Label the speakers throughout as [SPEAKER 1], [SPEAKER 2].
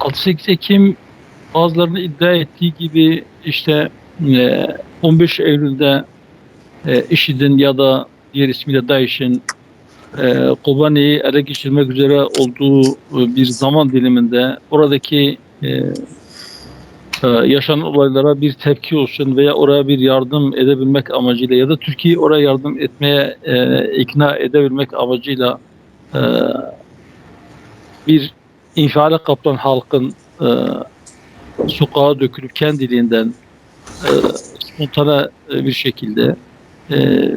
[SPEAKER 1] 6-8 Ekim bazılarının iddia ettiği gibi işte 15 Eylül'de IŞİD'in ya da diğer ismiyle DAEŞ'in Kobani'yi ele geçirmek üzere olduğu bir zaman diliminde oradaki yaşanan olaylara bir tepki olsun veya oraya bir yardım edebilmek amacıyla ya da Türkiye'yi oraya yardım etmeye ikna edebilmek amacıyla e, bir infiale kapılan halkın sokağa dökülüp kendiliğinden e, spontane bir şekilde e,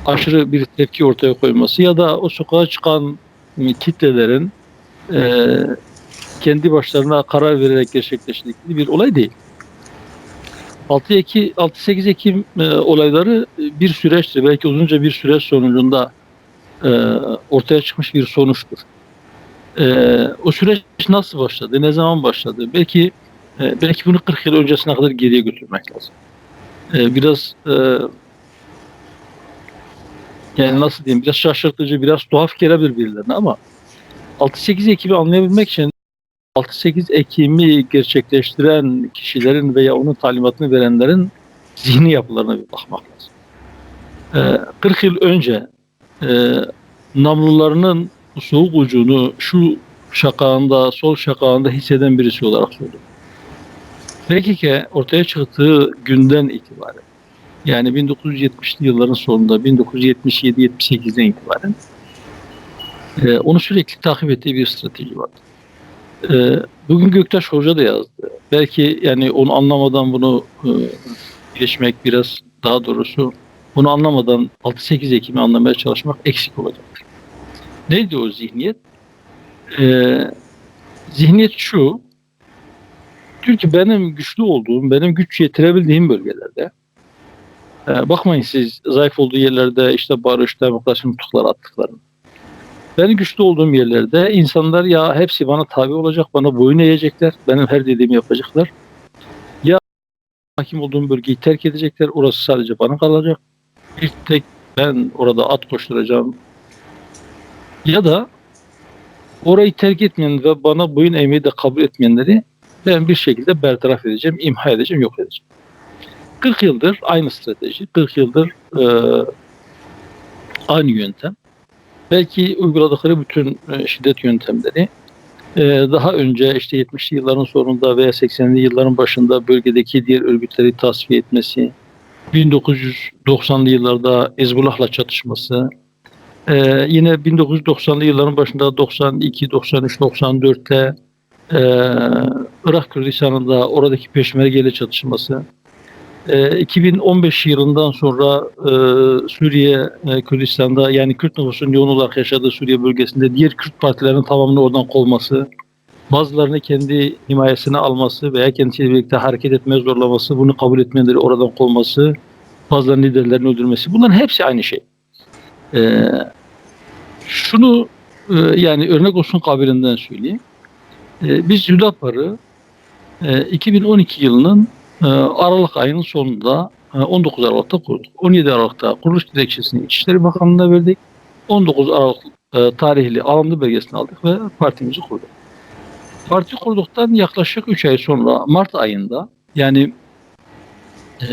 [SPEAKER 1] aşırı bir tepki ortaya koyması ya da o sokağa çıkan kitlelerin e, kendi başlarına karar vererek gerçekleştirdikleri bir olay değil. 6-8 Ekim olayları bir süreçtir. Belki uzunca bir süreç sonucunda e, ortaya çıkmış bir sonuçtur. O süreç nasıl başladı? Ne zaman başladı? Belki bunu 40 yıl öncesine kadar geriye götürmek lazım. Biraz yani nasıl diyeyim? Biraz şaşırtıcı, biraz tuhaf gelebilir birilerine ama 6-8 Ekim'i anlayabilmek için 6-8 Ekim'i gerçekleştiren kişilerin veya onun talimatını verenlerin zihni yapılarına bir bakmak lazım. 40 yıl önce namlularının soğuk ucunu şu şakağında, sol şakağında hisseden birisi olarak söylüyorum. PKK ortaya çıktığı günden itibaren, yani 1970'li yılların sonunda, 1977-78'den itibaren onu sürekli takip ettiği bir strateji vardı. Bugün Göktaş Hoca da yazdı. Belki yani onu anlamadan bunu geçmek biraz, daha doğrusu bunu anlamadan 6-8 Ekim'i anlamaya çalışmak eksik olacak. Neydi o zihniyet? Zihniyet şu: diyor ki benim güçlü olduğum, benim güç yetirebildiğim bölgelerde, bakmayın siz zayıf olduğu yerlerde işte barış, demokrasi nutukları attıklarını. Benim güçlü olduğum yerlerde insanlar ya hepsi bana tabi olacak, bana boyun eğecekler, benim her dediğimi yapacaklar. Ya hakim olduğum bölgeyi terk edecekler, orası sadece bana kalacak. Bir tek ben orada at koşturacağım. Ya da orayı terk etmeyen ve bana boyun eğmeyi de kabul etmeyenleri ben bir şekilde bertaraf edeceğim, imha edeceğim, yok edeceğim. 40 yıldır aynı strateji, 40 yıldır aynı yöntem. Belki uyguladıkları bütün şiddet yöntemleri daha önce işte 70'li yılların sonunda veya 80'li yılların başında bölgedeki diğer örgütleri tasfiye etmesi, 1990'lı yıllarda Hizbullah'la çatışması, yine 1990'lı yılların başında 92, 93, 94'te Irak Kürdistan'ında oradaki Peşmerge'yle çatışması, 2015 yılından sonra Suriye, Kürdistan'da, yani Kürt nüfusunun yoğun olarak yaşadığı Suriye bölgesinde diğer Kürt partilerinin tamamını oradan kovması, bazılarını kendi himayesine alması veya kendisiyle birlikte hareket etmeye zorlaması, bunu kabul etmeyenleri oradan kovması, bazılarının liderlerini öldürmesi, bunların hepsi aynı şey. Şunu yani örnek olsun kabiliğinden söyleyeyim. Biz Hüdapar'ı 2012 yılının Aralık ayının sonunda 19 Aralık'ta kurduk. 17 Aralık'ta kuruluş dilekçesini İçişleri Bakanlığı'na verdik. 19 Aralık tarihli alımlı belgesini aldık ve partimizi kurduk. Parti kurduktan yaklaşık 3 ay sonra Mart ayında, yani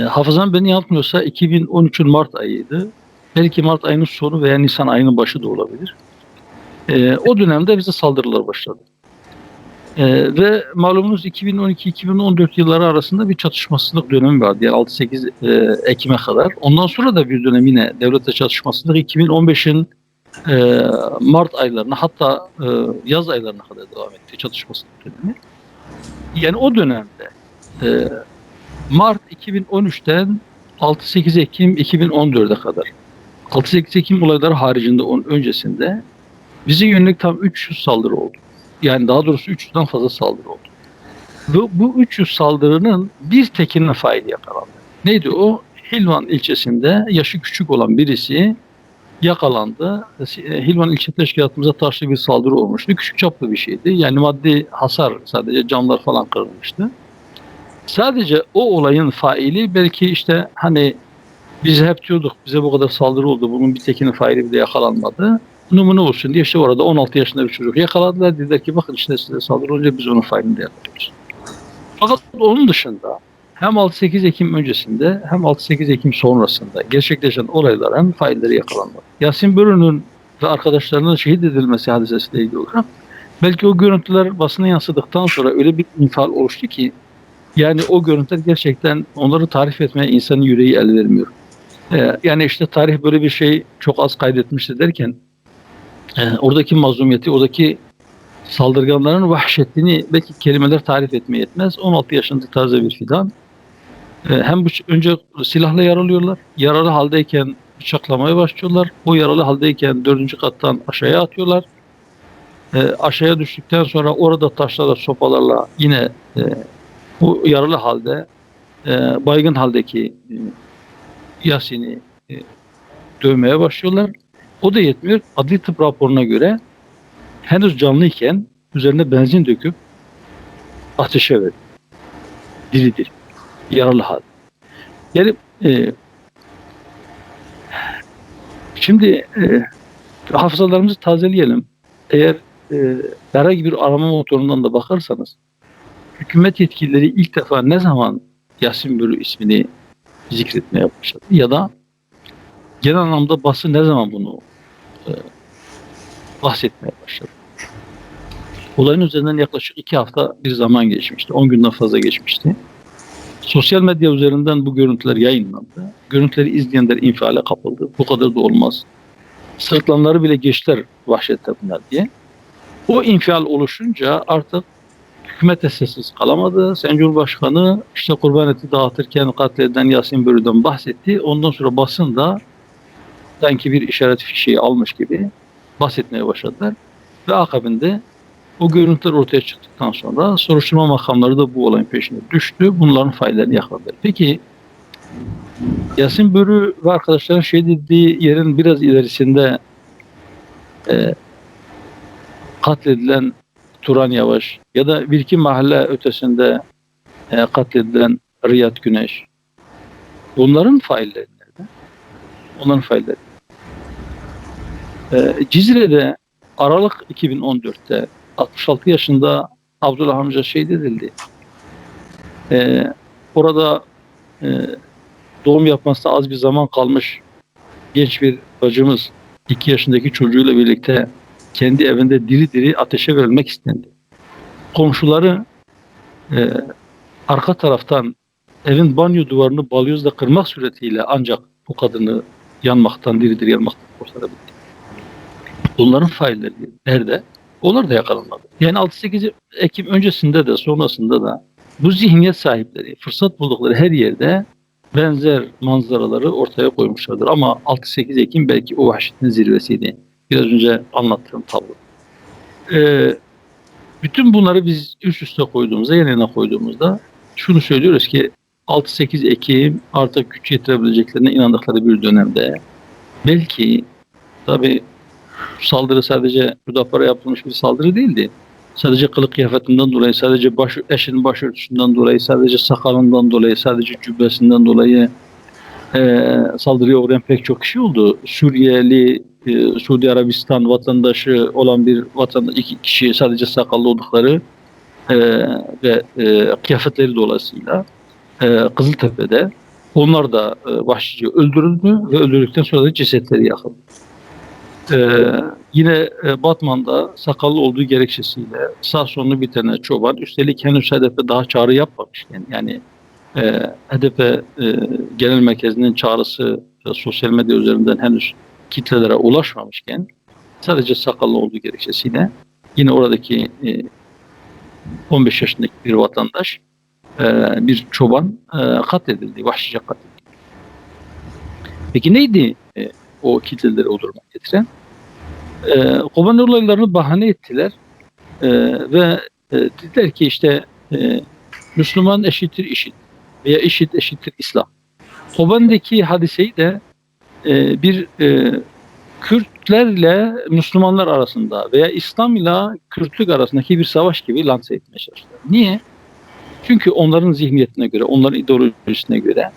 [SPEAKER 1] hafızam beni yanıltmıyorsa 2013'ün Mart ayıydı. Belki Mart ayının sonu veya Nisan ayının başı da olabilir. O dönemde bize saldırılar başladı. Ve malumunuz 2012-2014 yılları arasında bir çatışmasızlık dönemi vardı. Yani 6-8 Ekim'e kadar. Ondan sonra da bir dönem yine devletle çatışmasızlık 2015'in Mart aylarına, hatta yaz aylarına kadar devam etti çatışmasızlık dönemi. Yani o dönemde Mart 2013'ten 6-8 Ekim 2014'e kadar, 6-8 Ekim olayları haricinde onun öncesinde bize yönelik tam 300 saldırı oldu. Yani daha doğrusu 300'den fazla saldırı oldu. Ve bu 300 saldırının bir tekine faili yakalandı. Neydi o? Hilvan ilçesinde yaşı küçük olan birisi yakalandı. Hilvan ilçe teşkilatımıza taşlı bir saldırı olmuştu. Küçük çaplı bir şeydi. Yani maddi hasar, sadece camlar falan kırılmıştı. Sadece o olayın faili belki işte hani biz hep diyorduk bize bu kadar saldırı oldu, bunun bir tekinin faili bile yakalanmadı. numune olsun diye işte orada 16 yaşında bir çocuk yakaladılar. Dediler ki bakın işte size saldırı olunca biz onun failini de yakalıyoruz. Fakat onun dışında hem 6-8 Ekim öncesinde hem 6-8 Ekim sonrasında gerçekleşen olayların failleri yakalanmadı. Yasin Börü'nün ve arkadaşlarının şehit edilmesi hadisesiyle ilgili olarak belki o görüntüler basına yansıdıktan sonra öyle bir infial oluştu ki yani o görüntüler gerçekten onları tarif etmeye insanın yüreği el vermiyor. Yani işte tarih böyle bir şey çok az kaydetmişti derken oradaki mazlumiyeti, oradaki saldırganların vahşetini belki kelimeler tarif etmeye yetmez. 16 yaşında taze bir fidan. Hem önce silahla yaralıyorlar. Yaralı haldeyken bıçaklamaya başlıyorlar. O yaralı haldeyken 4. kattan aşağıya atıyorlar. Aşağıya düştükten sonra orada taşlarla, sopalarla yine bu yaralı halde baygın haldeki Yasin'i dövmeye başlıyorlar. O da yetmiyor. Adli tıp raporuna göre henüz canlıyken üzerine benzin döküp ateşe verdi. Diri diri. Yaralı halde. Yani şimdi hafızalarımızı tazeleyelim. Eğer herhangi bir arama motorundan da bakarsanız hükümet yetkilileri ilk defa ne zaman Yasin Börü ismini zikretmeye başladı ya da genel anlamda basın ne zaman bunu bahsetmeye başladı. Olayın üzerinden yaklaşık 2 hafta bir zaman geçmişti. 10 günden fazla geçmişti. Sosyal medya üzerinden bu görüntüler yayınlandı. Görüntüleri izleyenler infiale kapıldı. Bu kadar da olmaz. Sırtlanları bile geçtiler vahşette bunlar diye. O infial oluşunca artık hükümet de sessiz kalamadı. Sayın Cumhurbaşkanı işte kurban eti dağıtırken katledilen Yasin Börü'den bahsetti. Ondan sonra basın da sanki bir işaret fişeği almış gibi bahsetmeye başladılar. Ve akabinde o görüntüler ortaya çıktıktan sonra soruşturma makamları da bu olayın peşine düştü. Bunların faillerini yakaladılar. Peki Yasin Börü ve arkadaşların şehit edildiği yerin biraz ilerisinde katledilen Turan Yavaş ya da bir iki mahalle ötesinde katledilen Riyad Güneş. Bunların failleri nerede? Onların failleri. Cizre'de Aralık 2014'te 66 yaşında Abdullah amca şehit edildi. Orada doğum yapmasına az bir zaman kalmış genç bir bacımız 2 yaşındaki çocuğuyla birlikte kendi evinde diri diri ateşe verilmek istendi. Komşuları arka taraftan evin banyo duvarını balyozla kırmak suretiyle ancak bu kadını yanmaktan, diri diri yanmaktan kurtarabildi. Bunların failleri nerede? Onlar da yakalanmadı. Yani 6-8 Ekim öncesinde de sonrasında da bu zihniyet sahipleri fırsat buldukları her yerde benzer manzaraları ortaya koymuşlardır. Ama 6-8 Ekim belki o vahşetin zirvesiydi. Biraz önce anlattığım tablo. Bütün bunları biz üst üste koyduğumuzda, yan yana koyduğumuzda şunu söylüyoruz ki 6-8 Ekim artık güç yetirebileceklerine inandıkları bir dönemde belki tabii saldırı sadece Hüdapar'a yapılmış bir saldırı değildi. Sadece kılık kıyafetinden dolayı, sadece eşinin başörtüsünden dolayı, sadece sakalından dolayı, sadece cübbesinden dolayı saldırıya uğrayan pek çok kişi oldu. Suriyeli, Suudi Arabistan vatandaşı olan bir vatandaş, 2 kişi sadece sakallı oldukları ve kıyafetleri dolayısıyla Kızıltepe'de onlar da vahşice öldürüldü ve öldürdükten sonra da cesetleri yakıldı. Yine Batman'da sakallı olduğu gerekçesiyle sağ sonunu bir tane çoban, üstelik henüz HDP daha çağrı yapmamışken, yani HDP genel merkezinin çağrısı sosyal medya üzerinden henüz kitlelere ulaşmamışken sadece sakallı olduğu gerekçesiyle yine oradaki 15 yaşındaki bir vatandaş, bir çoban katledildi, vahşice katledildi. Peki neydi o kitleleri o duruma getiren? Kobani olaylarını bahane ettiler ve dediler ki işte Müslüman eşittir IŞİD veya IŞİD eşittir İslam. Kobani'deki hadiseyi de bir Kürtlerle Müslümanlar arasında veya İslam ile Kürtlük arasındaki bir savaş gibi lanse etmeye çalıştılar. Niye? Çünkü onların zihniyetine göre, onların ideolojisine göre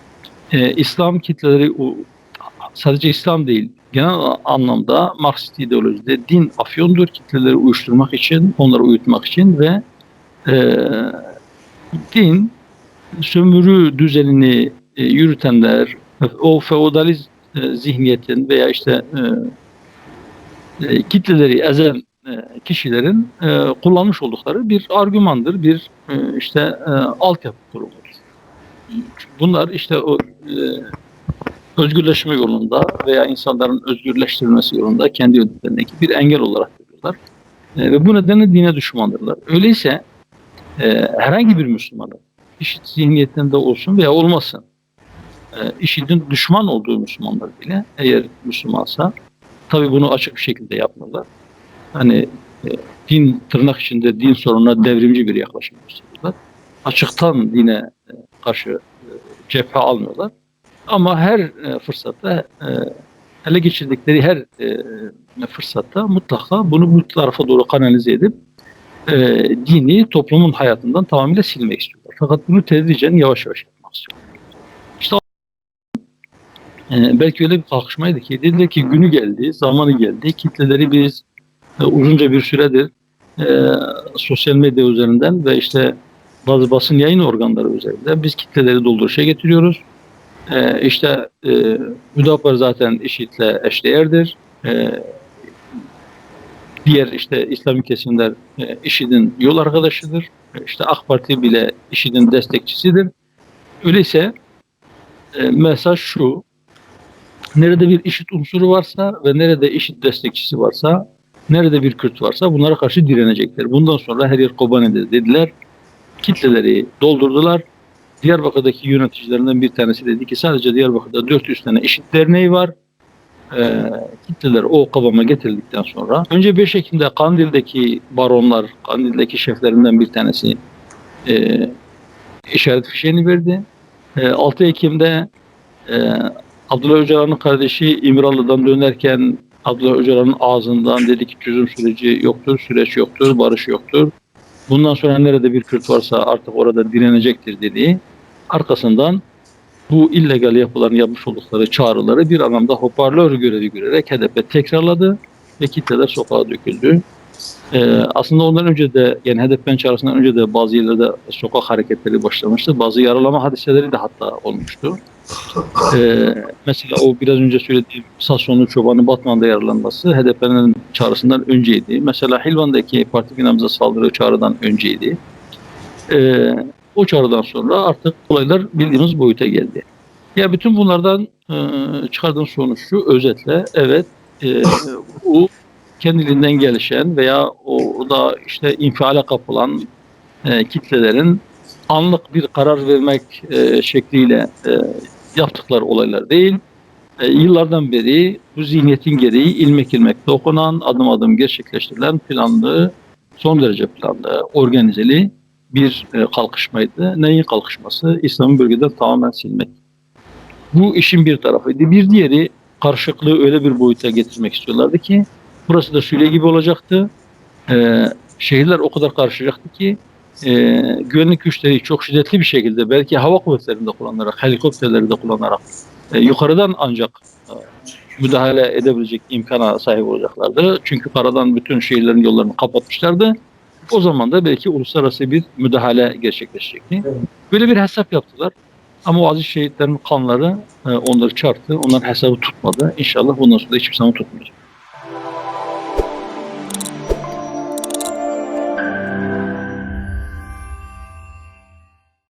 [SPEAKER 1] İslam kitleleri sadece İslam değil, genel anlamda Marksist ideolojide din afyondur, kitleleri uyuşturmak için, onları uyutmak için ve e, din sömürü düzenini yürütenler, o feodalizm zihniyetin veya işte kitleleri ezen kişilerin kullanmış oldukları bir argümandır, bir altyapı kuruludur. Bunlar işte o özgürleşme yolunda veya insanların özgürleştirilmesi yolunda kendi önlerindeki bir engel olarak görüyorlar. Ve bu nedenle dine düşmandırlar. Öyleyse herhangi bir Müslümanın IŞİD zihniyetinde olsun veya olmasın, IŞİD'in düşman olduğu Müslümanlar bile eğer Müslümansa tabii bunu açık bir şekilde yapmıyorlar. Hani din tırnak içinde din sorununa devrimci bir yaklaşım gösteriyorlar. Açıktan dine karşı cephe almıyorlar. Ama her fırsatta ele geçirdikleri her fırsatta mutlaka bunu bu tarafa doğru kanalize edip dini toplumun hayatından tamamıyla silmek istiyorlar. Fakat bunu tedricen yavaş yavaş yapmak istiyorlar. İşte belki öyle bir kalkışmaydı ki dediler ki günü geldi, zamanı geldi. Kitleleri biz uzunca bir süredir sosyal medya üzerinden ve işte bazı basın yayın organları üzerinde biz kitleleri dolduruşa getiriyoruz. Hüdapar zaten IŞİD'le eşdeğerdir. Diğer işte İslami kesimler IŞİD'in yol arkadaşıdır. İşte AK Parti bile IŞİD'in destekçisidir. Öyleyse mesaj şu: nerede bir IŞİD unsuru varsa ve nerede IŞİD destekçisi varsa, nerede bir Kürt varsa bunlara karşı direnecekler. Bundan sonra her yer Kobani'dir dediler. Kitleleri doldurdular. Diyarbakır'daki yöneticilerinden bir tanesi dedi ki sadece Diyarbakır'da 400 tane IŞİD derneği var. Kitleler o kıvama getirildikten sonra önce 5 Ekim'de Kandil'deki baronlar, Kandil'deki şeflerinden bir tanesi işaret fişeğini verdi. 6 Ekim'de Abdullah Öcalan'ın kardeşi İmralı'dan dönerken Abdullah Öcalan'ın ağzından dedi ki çözüm süreci yoktur, süreç yoktur, barış yoktur. Bundan sonra nerede bir Kürt varsa artık orada direnecektir dediği. Arkasından bu illegal yapıların yapmış oldukları çağrıları bir anlamda hoparlör görevi görerek HDP tekrarladı ve kitleler sokağa döküldü. Aslında ondan önce de yani HDP'nin çağrısından önce de bazı yerlerde sokak hareketleri başlamıştı. Bazı yaralama hadiseleri de hatta olmuştu. Mesela o biraz önce söylediğim Sasonlu çobanı Batman'da yaralanması HDP'nin çağrısından önceydi. Mesela Hilvan'daki parti binamıza saldırı çağrıdan önceydi. O çağrıdan sonra artık olaylar bildiğimiz boyuta geldi. Ya bütün bunlardan çıkardığım sonuç şu: özetle evet, bu kendiliğinden gelişen veya o da işte infiale kapılan kitlelerin anlık bir karar vermek şekliyle yaptıkları olaylar değil. Yıllardan beri bu zihniyetin gereği ilmek ilmek dokunan, adım adım gerçekleştirilen planlı, son derece planlı, organizeli bir kalkışmaydı. Neyin kalkışması? İslam'ı bölgeden tamamen silmek. Bu işin bir tarafıydı. Bir diğeri, karışıklığı öyle bir boyuta getirmek istiyorlardı ki burası da Suriye gibi olacaktı. Şehirler o kadar karışacaktı ki güvenlik güçleri çok şiddetli bir şekilde belki hava kuvvetlerinde kullanarak, helikopterleri de kullanarak yukarıdan ancak müdahale edebilecek imkana sahip olacaklardı. Çünkü karadan bütün şehirlerin yollarını kapatmışlardı. O zaman da belki uluslararası bir müdahale gerçekleşecekti. Böyle bir hesap yaptılar. Ama o aziz şehitlerin kanları onları çarptı. Onların hesabı tutmadı. İnşallah bundan sonra hiçbir zaman tutmayacak.